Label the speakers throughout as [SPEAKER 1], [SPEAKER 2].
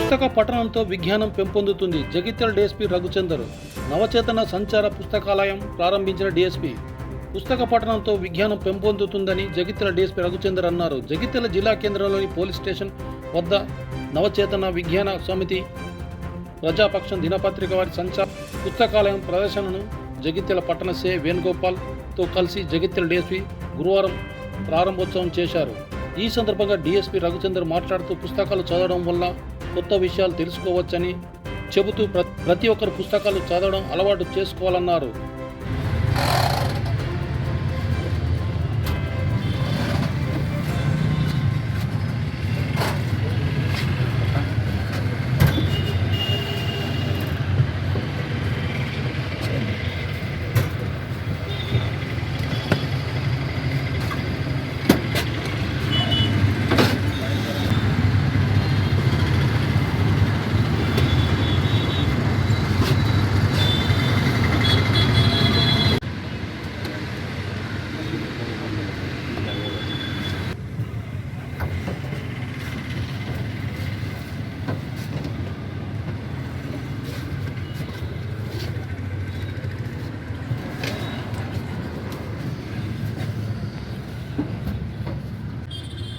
[SPEAKER 1] పుస్తక పఠనంతో విజ్ఞానం పెంపొందుతుంది. జగిత్యాల డీఎస్పీ రఘుచందర్ నవచేతన సంచార పుస్తకాలయం ప్రారంభించిన డీఎస్పీ. పుస్తక పఠనంతో విజ్ఞానం పెంపొందుతుందని జగిత్యాల డీఎస్పీ రఘుచందర్ అన్నారు. జగిత్యాల జిల్లా కేంద్రంలోని పోలీస్ స్టేషన్ వద్ద నవచేతన విజ్ఞాన సమితి ప్రజాపక్షం దినపత్రిక వారి సంచార పుస్తకాలయం ప్రదర్శనను జగిత్యాల పట్టణ సే వేణుగోపాల్తో కలిసి జగిత్యాల డీఎస్పీ గురువారం ప్రారంభోత్సవం చేశారు. ఈ సందర్భంగా డీఎస్పీ రఘుచందర్ మాట్లాడుతూ పుస్తకాలు చదవడం వల్ల కొత్త విషయాలు తెలుసుకోవచ్చని చెబుతూ ప్రతి ఒక్కరు పుస్తకాలు చదవడం అలవాటు చేసుకోవాలన్నారు.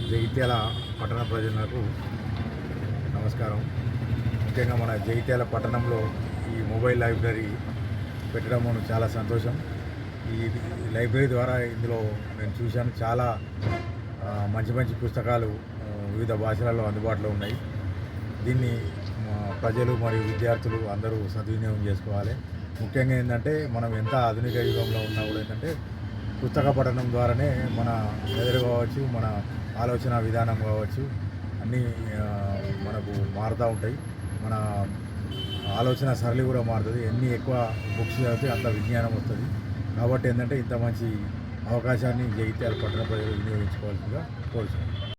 [SPEAKER 2] జగిత్యాల పట్టణ ప్రజలకు నమస్కారం. ముఖ్యంగా మన జగిత్యాల పట్టణంలో ఈ మొబైల్ లైబ్రరీ పెట్టడం చాలా సంతోషం. ఈ లైబ్రరీ ద్వారా ఇందులో నేను చూశాను, చాలా మంచి మంచి పుస్తకాలు వివిధ భాషలలో అందుబాటులో ఉన్నాయి. దీన్ని ప్రజలు మరియు విద్యార్థులు అందరూ సద్వినియోగం చేసుకోవాలి. ముఖ్యంగా ఏంటంటే మనం ఎంత ఆధునిక యుగంలో ఉన్నా కూడా ఏంటంటే పుస్తక పఠనం ద్వారానే మన మెదడు కావచ్చు, మన ఆలోచన విధానం కావచ్చు అన్నీ మనకు మారుతూ ఉంటాయి. మన ఆలోచన సరళి కూడా మారుతుంది. ఎన్ని ఎక్కువ బుక్స్ చదివితే అంత విజ్ఞానం వస్తుంది. కాబట్టి ఏంటంటే ఇంత మంచి అవకాశాన్ని జగిత్యాల పట్టణ ప్రజలు వినియోగించుకోవాల్సిందిగా కోరుతున్నాను.